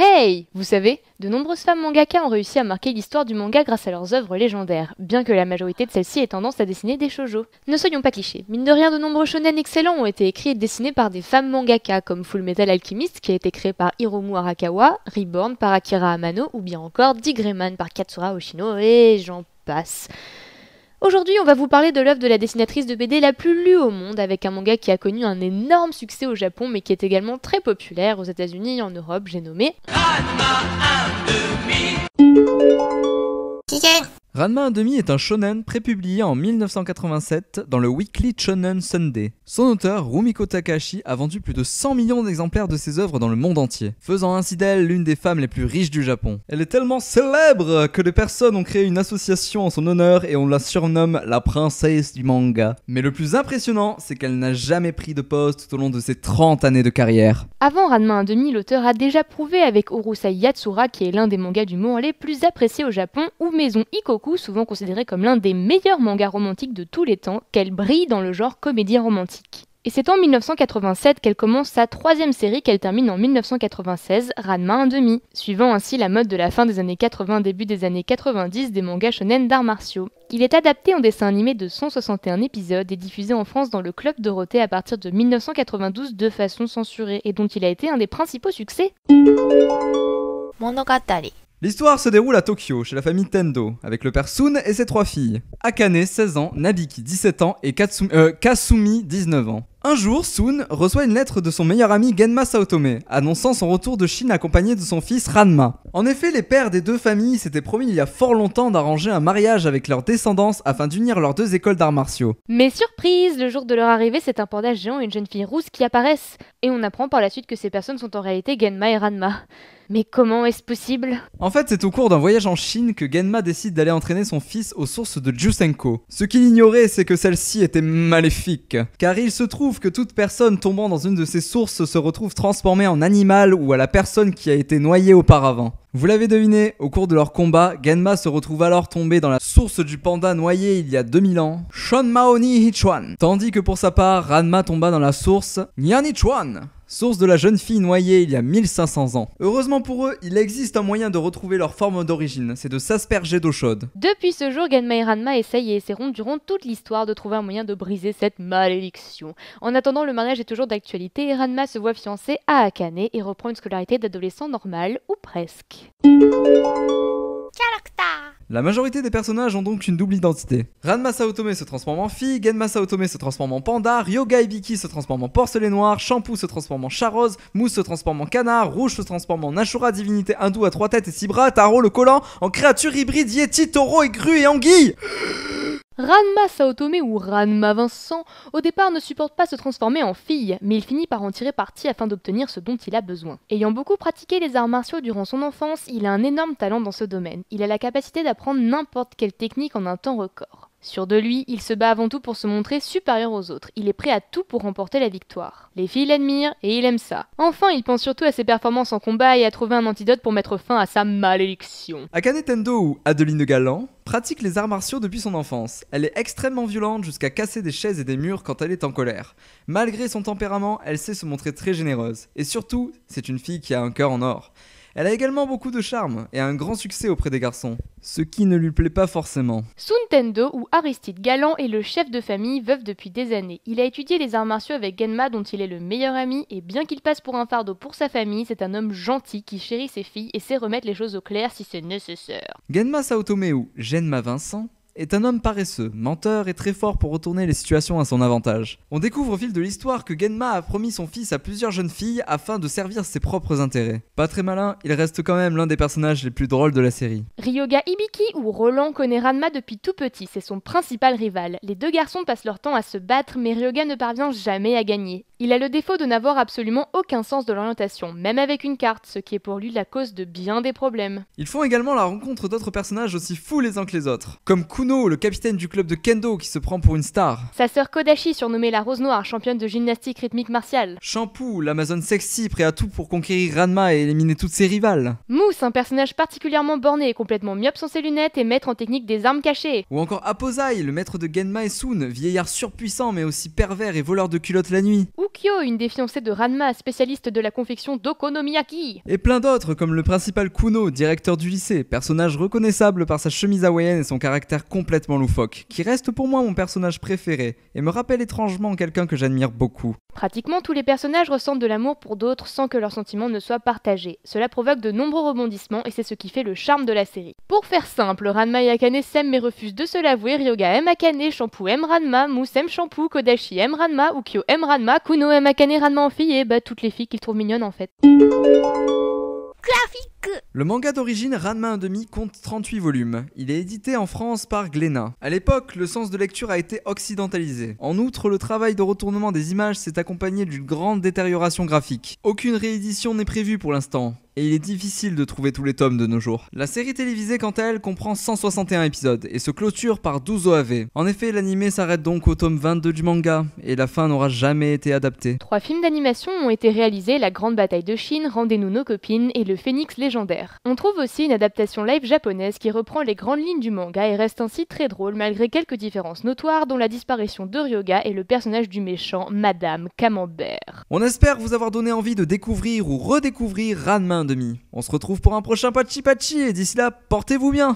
Hey! Vous savez, de nombreuses femmes mangaka ont réussi à marquer l'histoire du manga grâce à leurs œuvres légendaires, bien que la majorité de celles-ci ait tendance à dessiner des shoujo. Ne soyons pas clichés, mine de rien de nombreux shonen excellents ont été écrits et dessinés par des femmes mangaka, comme Fullmetal Alchemist qui a été créé par Hiromu Arakawa, Reborn par Akira Amano, ou bien encore Digreman par Katsura Hoshino, et j'en passe. Aujourd'hui, on va vous parler de l'œuvre de la dessinatrice de BD la plus lue au monde, avec un manga qui a connu un énorme succès au Japon, mais qui est également très populaire aux États-Unis et en Europe. J'ai nommé Ranma 1/2 est un shonen prépublié en 1987 dans le Weekly Shonen Sunday. Son auteur, Rumiko Takahashi, a vendu plus de 100 millions d'exemplaires de ses œuvres dans le monde entier, faisant ainsi d'elle l'une des femmes les plus riches du Japon. Elle est tellement célèbre que des personnes ont créé une association en son honneur et on la surnomme la princesse du manga. Mais le plus impressionnant, c'est qu'elle n'a jamais pris de pause tout au long de ses 30 années de carrière. Avant Ranma 1/2, l'auteur a déjà prouvé avec Urusei Yatsura, qui est l'un des mangas d'humour les plus appréciés au Japon, ou Maison Ikoku, souvent considéré comme l'un des meilleurs mangas romantiques de tous les temps, qu'elle brille dans le genre comédie romantique. Et c'est en 1987 qu'elle commence sa troisième série qu'elle termine en 1996, Ranma 1/2, suivant ainsi la mode de la fin des années 80, début des années 90 des mangas shonen d'arts martiaux. Il est adapté en dessin animé de 161 épisodes et diffusé en France dans le Club Dorothée à partir de 1992 de façon censurée, et dont il a été un des principaux succès. Monogatari. L'histoire se déroule à Tokyo, chez la famille Tendo, avec le père Sun et ses 3 filles. Akane, 16 ans, Nabiki, 17 ans et Kasumi, 19 ans. Un jour, Sun reçoit une lettre de son meilleur ami Genma Saotome, annonçant son retour de Chine accompagné de son fils Ranma. En effet, les pères des deux familles s'étaient promis il y a fort longtemps d'arranger un mariage avec leur descendance afin d'unir leurs deux écoles d'arts martiaux. Mais surprise, le jour de leur arrivée, c'est un panda géant et une jeune fille rousse qui apparaissent. Et on apprend par la suite que ces personnes sont en réalité Genma et Ranma. Mais comment est-ce possible ? En fait, c'est au cours d'un voyage en Chine que Genma décide d'aller entraîner son fils aux sources de Jusenko. Ce qu'il ignorait, c'est que celle-ci était maléfique, car il se trouve que toute personne tombant dans une de ces sources se retrouve transformée en animal ou à la personne qui a été noyée auparavant. Vous l'avez deviné, au cours de leur combat, Genma se retrouve alors tombé dans la source du panda noyé il y a 2000 ans, Shonmaoni Hichuan, tandis que pour sa part, Ranma tomba dans la source Nyanichuan, source de la jeune fille noyée il y a 1500 ans. Heureusement pour eux, il existe un moyen de retrouver leur forme d'origine, c'est de s'asperger d'eau chaude. Depuis ce jour, Genma et Ranma essayent et essaieront durant toute l'histoire de trouver un moyen de briser cette malédiction. En attendant, le mariage est toujours d'actualité et Ranma se voit fiancée à Akane et reprend une scolarité d'adolescent normal, ou presque. La majorité des personnages ont donc une double identité. Ranma Saotome se transforme en fille, Genma Saotome se transforme en panda, Ryoga Ibiki se transforme en porcelet noir, Shampoo se transforme en chat rose, Mousse se transforme en canard, Rouge se transforme en Ashura, divinité hindoue à 3 têtes et 6 bras, Taro le collant en créature hybride Yeti, taureau et grue et anguille. Ranma Saotome ou Ranma Vincent, au départ ne supporte pas se transformer en fille, mais il finit par en tirer parti afin d'obtenir ce dont il a besoin. Ayant beaucoup pratiqué les arts martiaux durant son enfance, il a un énorme talent dans ce domaine. Il a la capacité d'apprendre n'importe quelle technique en un temps record. Sûr de lui, il se bat avant tout pour se montrer supérieur aux autres. Il est prêt à tout pour remporter la victoire. Les filles l'admirent et il aime ça. Enfin, il pense surtout à ses performances en combat et à trouver un antidote pour mettre fin à sa malédiction. Akane Tendo ou Adeline Galland pratique les arts martiaux depuis son enfance. Elle est extrêmement violente jusqu'à casser des chaises et des murs quand elle est en colère. Malgré son tempérament, elle sait se montrer très généreuse. Et surtout, c'est une fille qui a un cœur en or. Elle a également beaucoup de charme et un grand succès auprès des garçons, ce qui ne lui plaît pas forcément. Sun Tendo ou Aristide Galland est le chef de famille veuf depuis des années. Il a étudié les arts martiaux avec Genma dont il est le meilleur ami et bien qu'il passe pour un fardeau pour sa famille, c'est un homme gentil qui chérit ses filles et sait remettre les choses au clair si c'est nécessaire. Genma Saotome ou Genma Vincent est un homme paresseux, menteur et très fort pour retourner les situations à son avantage. On découvre au fil de l'histoire que Genma a promis son fils à plusieurs jeunes filles afin de servir ses propres intérêts. Pas très malin, il reste quand même l'un des personnages les plus drôles de la série. Ryoga Ibiki ou Roland connaît Ranma depuis tout petit, c'est son principal rival. Les deux garçons passent leur temps à se battre mais Ryoga ne parvient jamais à gagner. Il a le défaut de n'avoir absolument aucun sens de l'orientation, même avec une carte, ce qui est pour lui la cause de bien des problèmes. Ils font également la rencontre d'autres personnages aussi fous les uns que les autres, comme Kuno, le capitaine du club de kendo qui se prend pour une star. Sa sœur Kodashi, surnommée la Rose Noire, championne de gymnastique rythmique martiale. Shampoo, l'Amazone sexy, prêt à tout pour conquérir Ranma et éliminer toutes ses rivales. Mousse, un personnage particulièrement borné et complètement myope sans ses lunettes et maître en technique des armes cachées. Ou encore Aposai, le maître de Genma et Sun, vieillard surpuissant mais aussi pervers et voleur de culottes la nuit. Ou Yukio, une des fiancées de Ranma, spécialiste de la confection d'okonomiyaki. Et plein d'autres comme le principal Kuno, directeur du lycée, personnage reconnaissable par sa chemise hawaïenne et son caractère complètement loufoque, qui reste pour moi mon personnage préféré et me rappelle étrangement quelqu'un que j'admire beaucoup. Pratiquement tous les personnages ressentent de l'amour pour d'autres sans que leurs sentiments ne soient partagés. Cela provoque de nombreux rebondissements et c'est ce qui fait le charme de la série. Pour faire simple, Ranma et Akane s'aiment mais refusent de se l'avouer, Ryoga aime Akane, Shampoo aime Ranma, Mousse aime Shampoo, Kodashi aime Ranma, Ukyo aime Ranma, Kuno aime Akane, Ranma en fille et toutes les filles qu'il trouve mignonnes en fait. Le manga d'origine Ranma 1/2 compte 38 volumes. Il est édité en France par Glénat. À l'époque, le sens de lecture a été occidentalisé. En outre, le travail de retournement des images s'est accompagné d'une grande détérioration graphique. Aucune réédition n'est prévue pour l'instant. Et il est difficile de trouver tous les tomes de nos jours. La série télévisée, quant à elle, comprend 161 épisodes et se clôture par 12 OAV. En effet, l'anime s'arrête donc au tome 22 du manga, et la fin n'aura jamais été adaptée. 3 films d'animation ont été réalisés, La Grande Bataille de Chine, Rendez-nous nos copines et Le Phénix légendaire. On trouve aussi une adaptation live japonaise qui reprend les grandes lignes du manga et reste ainsi très drôle malgré quelques différences notoires dont la disparition de Ryoga et le personnage du méchant, Madame Camembert. On espère vous avoir donné envie de découvrir ou redécouvrir Ranma 1/2. On se retrouve pour un prochain Pachi Pachi et d'ici là, portez-vous bien!